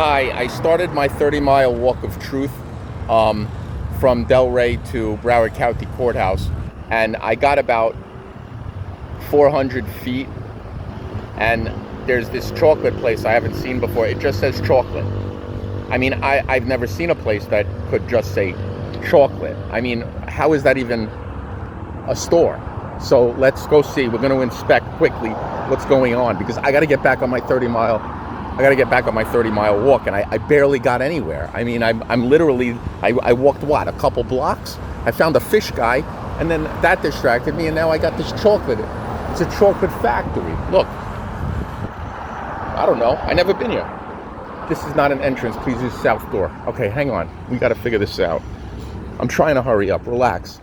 Hi, I started my 30-mile walk of truth from Delray to Broward County Courthouse, and I got about 400 feet, and there's this chocolate place I haven't seen before. It just says chocolate. I mean, I've never seen a place that could just say chocolate. I mean, how is that even a store? So let's go see. We're going to inspect quickly what's going on, because I got to get back on my 30-mile walk, and I barely got anywhere. I mean, I'm literally, I walked, what, a couple blocks? I found a fish guy, and then that distracted me, and now I got this chocolate. It's a chocolate factory. Look. I don't know. I never been here. This is not an entrance. Please use south door. Okay, hang on. We got to figure this out. I'm trying to hurry up. Relax.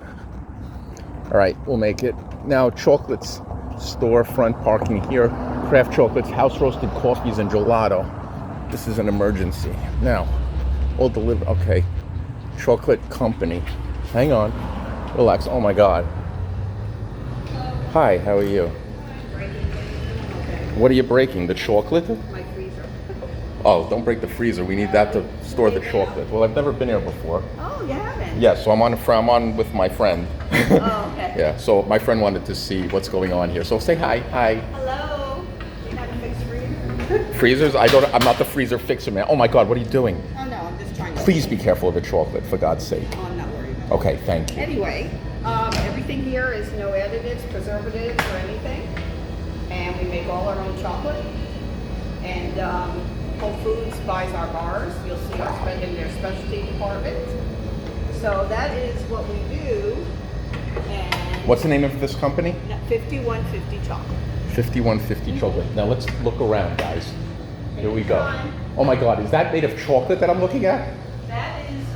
All right, we'll make it. Now, chocolates, store, front parking here. Craft chocolates, house roasted coffees, and gelato. This is an emergency. Now, all deliver. Okay, chocolate company. Hang on. Relax. Oh my God. Hi, how are you? What are you breaking? The chocolate? My freezer. Oh, don't break the freezer. We need that to store the chocolate. Well, I've never been here before. Oh, you haven't? Yeah, so I'm on with my friend. Oh, okay. Yeah, so my friend wanted to see what's going on here. So say hi. Hi. Hello. Do you have a fixed freezer? Freezers? I'm not the freezer fixer, man. Oh my God, what are you doing? Oh, no, I'm just trying to... Please be careful of the chocolate, for God's sake. Oh, I'm not worried about it. Okay, thank you. Anyway, everything here is no additives, preservatives, or anything. And we make all our own chocolate. And Whole Foods buys our bars. You'll see us spend in their specialty department. So that is what we do. And What's the name of this company? 5150 chocolate. 5150 chocolate. Now let's look around, guys. Here we go. Oh my God, is that made of chocolate that I'm looking at? That is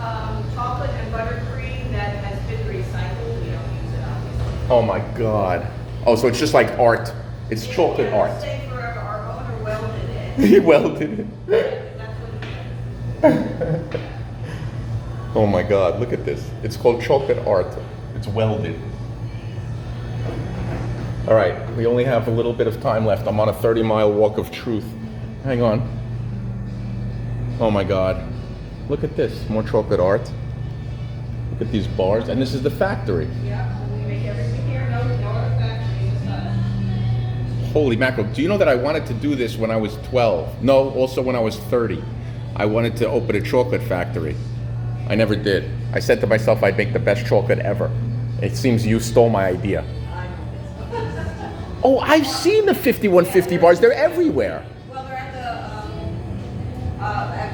chocolate and buttercream that has been recycled. We don't use it, obviously. Oh my God. Oh, so it's just like art. It's chocolate It'll art. stay forever. Our owner welded it. He welded it. That's what he did. Oh my God, look at this. It's called chocolate art. It's welded. All right, we only have a little bit of time left. I'm on a 30-mile walk of truth. Hang on. Oh my God. Look at this, more chocolate art. Look at these bars, and this is the factory. Yeah, we make everything here. No other factory is us. Holy mackerel. Do you know that I wanted to do this when I was 12? No, also when I was 30. I wanted to open a chocolate factory. I never did. I said to myself I'd make the best chocolate ever. It seems you stole my idea. Oh, I've seen the 5150 bars. They're everywhere. Well, they're at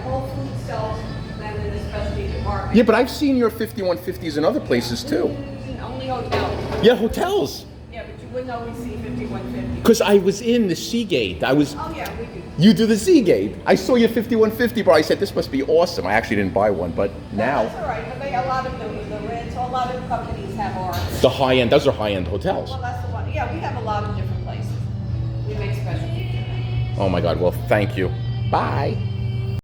Whole Foods sells them in the specialty department. Yeah, but I've seen your 5150s in other places too. Only hotels. Yeah, hotels. Yeah, but you wouldn't always see 5150. Because I was in the Seagate. Oh yeah, we do. You do the Seagate. I saw your 5150 bar. I said, this must be awesome. I actually didn't buy one, but now. That's all right, but a lot of the Ritz, a lot of companies have ours. The high-end, those are high-end hotels. Well, that's the one. Yeah, we have a lot of different places. We make specialty. Oh my God, well, thank you. Bye.